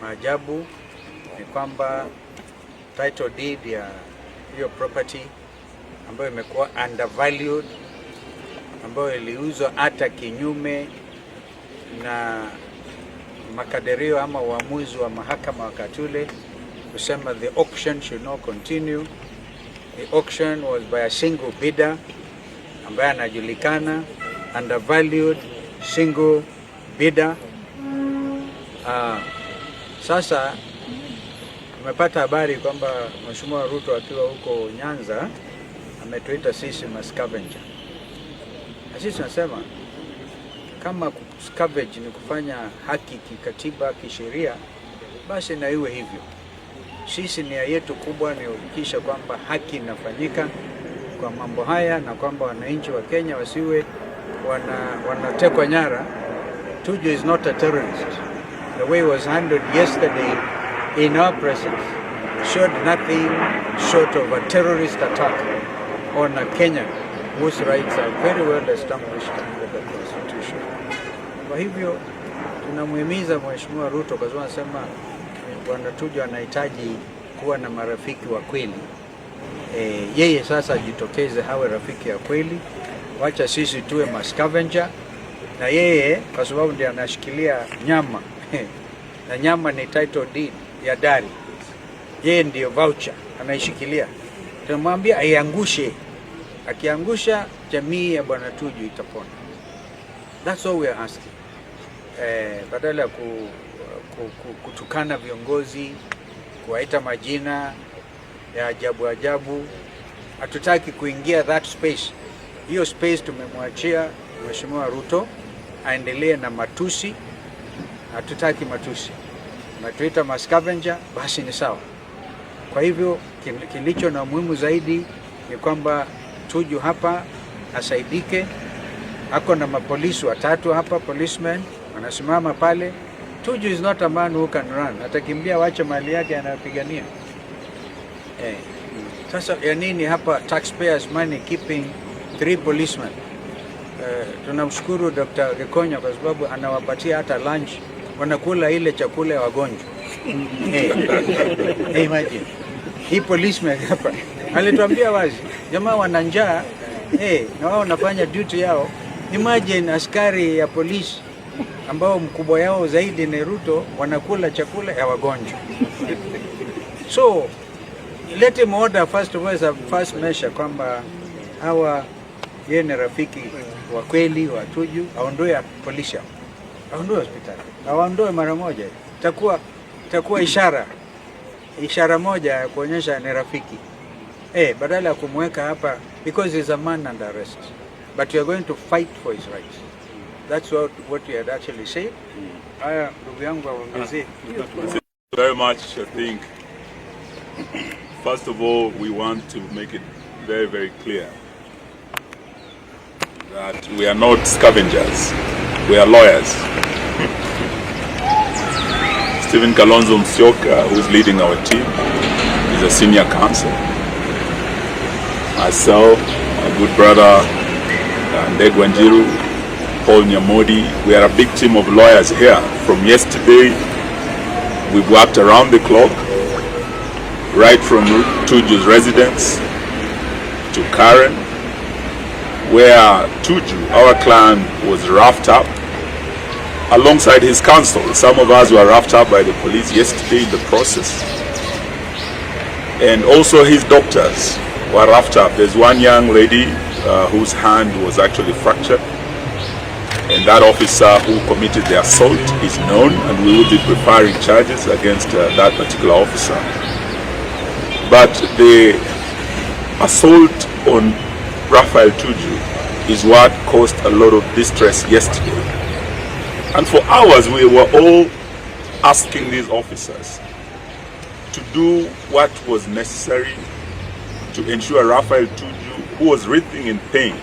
maajabu ni kwamba title deed ya hiyo property ambayo imekuwa undervalued, ambayo iliuzwa hata kinyume na makadirio ama uamuzi wa mahakama wakati ule kusema the auction should not continue. The auction was by a single bidder ambaye anajulikana, undervalued single bidder. Sasa tumepata habari kwamba Mheshimiwa Ruto akiwa huko Nyanza ametuita sisi mascavenger. Na sisi tunasema kama scavenge ni kufanya haki kikatiba, kisheria, basi na iwe hivyo. Sisi nia yetu kubwa ni kuhakikisha kwamba haki inafanyika kwa mambo haya na kwamba wananchi wa Kenya wasiwe wanatekwa nyara. Tuju is not a terrorist. The way it was handled yesterday in our presence showed nothing short of a terrorist attack on a Kenyan whose rights are very well established under the Constitution. Kwa hivyo tunamuhimiza Mheshimiwa Ruto kwa sababu anasema Bwana Tuju anahitaji kuwa na marafiki wa kweli. Yeye sasa ajitokeze hawe rafiki ya kweli. Wacha sisi tuwe mascavenger na yeye kwa sababu ndiye anashikilia nyama. Na nyama ni title deed ya dari. Yeye ndio voucher anaishikilia. Tunamwambia aiangushe. Akiangusha jamii ya Bwana Tuju itapona. That's all we are asking. Badala ya kutukana viongozi, kuwaita majina ya ajabu ajabu, hatutaki kuingia that space. Hiyo space tumemwachia Mheshimiwa Ruto aendelee na matusi. Hatutaki matusi. Matuita mascavenger, basi ni sawa. Kwa hivyo kilicho na muhimu zaidi ni kwamba Tuju hapa asaidike. Ako na mapolisi watatu hapa, policemen wanasimama pale. Tuju is not a man who can run. Atakimbia wache mali yake anayopigania. Sasa ya nini hapa taxpayers money keeping 3 policemen? Tunamshukuru Dr. Gekonya kwa sababu anawapatia hata lunch, wanakula ile chakula ya wagonjwa. Imagine. Hii policeman hapa alituambia wazi, jamaa wana njaa, na wao wanafanya duty yao. Imagine askari ya polisi ambao mkubwa yao zaidi ni Ruto wanakula chakula ya wagonjwa. So let him order first of all as a first measure kwamba hawa yeye ni rafiki wa kweli wa Tuju, aondoe polisi, aondoe hospitali, aondoe mara moja. Itakuwa ishara moja ya kuonyesha ni rafiki. Badala ya kumweka hapa because he's a man under arrest, but we are going to fight for his rights. That's what we had actually said. Haya, ndugu yangu aongezee. Very much. I think first of all we want to make it very, very clear that we are not scavengers, we are lawyers. Stephen Kalonzo Wamalwa, who is leading our team, is a senior counsel. Myself, my good brother Ndegwanjiru, Paul Nyamodi, we are a big team of lawyers here. From yesterday, we've worked around the clock, right from Tuju's residence to Karen, where Tuju, our clan, was roughed up alongside his counsel. Some of us were roughed up by the police yesterday in the process. And also his doctors were roughed up. There's one young lady whose hand was actually fractured. And that officer who committed the assault is known, and we will be preparing charges against that particular officer. But the assault on Raphael Tuju is what caused a lot of distress yesterday. And for hours we were all asking these officers to do what was necessary to ensure Raphael Tuju, who was writhing in pain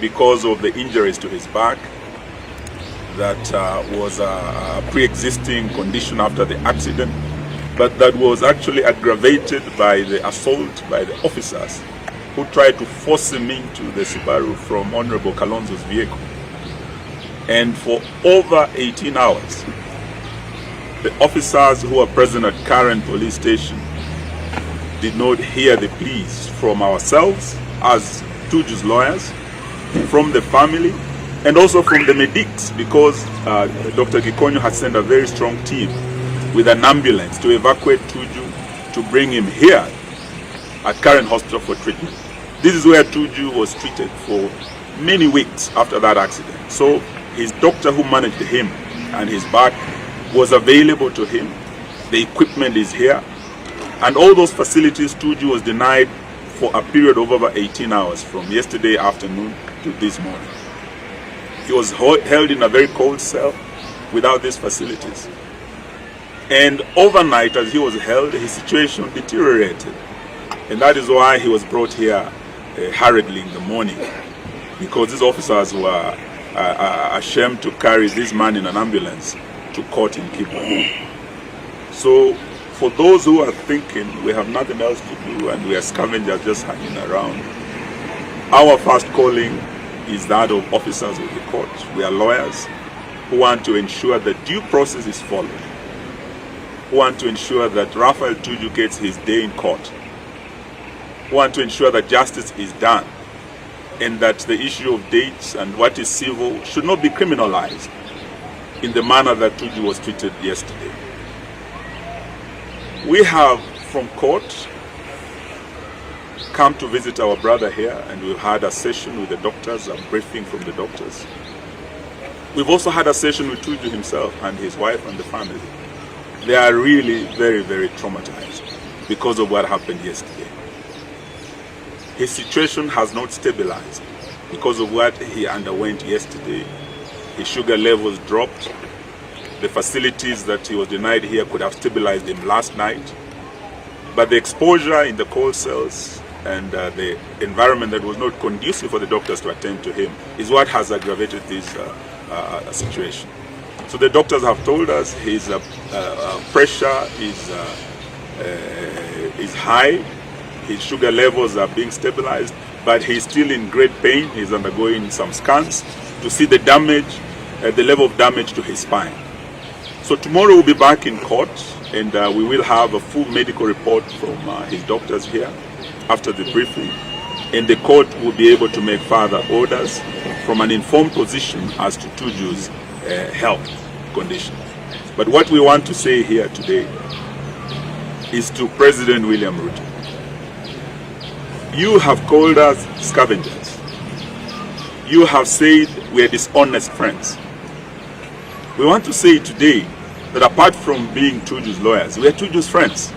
because of the injuries to his back, that was a pre-existing condition after the accident, but that was actually aggravated by the assault by the officers who tried to force him into the Subaru from Honorable Kalonzo's vehicle. And for over 18 hours, the officers who are present at Karen police station did not hear the pleas from ourselves as Tuju's lawyers, from the family, and also from the medics, because Dr. Gikonyo has sent a very strong team with an ambulance to evacuate Tuju to bring him here at Karen Hospital for treatment. This is where Tuju was treated for many weeks after that accident. So his doctor who managed him and his back was available to him. The equipment is here. And all those facilities, Tuju was denied for a period of over 18 hours from yesterday afternoon to this morning. He was held in a very cold cell without these facilities. And overnight, as he was held, his situation deteriorated. And that is why he was brought here hurriedly in the morning, because these officers were ashamed to carry this man in an ambulance to court in Kibu. So for those who are thinking we have nothing else to do and we are scavengers just hanging around, our first calling is that of officers of the court. We are lawyers who want to ensure that due process is followed, who want to ensure that Raphael Tuju gets his day in court, who want to ensure that justice is done, and that the issue of dates and what is civil should not be criminalized in the manner that Tuju was treated yesterday. We have, from court, come to visit our brother here, and we've had a session with the doctors, a briefing from the doctors. We've also had a session with Tuju himself and his wife and the family. They are really very, very traumatized because of what happened yesterday. His situation has not stabilized because of what he underwent yesterday. His sugar levels dropped. The facilities that he was denied here could have stabilized him last night. But the exposure in the cold cells and the environment that was not conducive for the doctors to attend to him is what has aggravated this situation. So the doctors have told us his pressure is high, his sugar levels are being stabilized, but he's still in great pain. He's undergoing some scans to see the damage, the level of damage to his spine. So tomorrow we'll be back in court, and we will have a full medical report from his doctors here after the briefing, and the court will be able to make further orders from an informed position as to Tuju's health condition. But what we want to say here today is to President William Ruto. You have called us scavengers. You have said we are dishonest friends. We want to say today that apart from being Tuju's lawyers, we are Tuju's friends.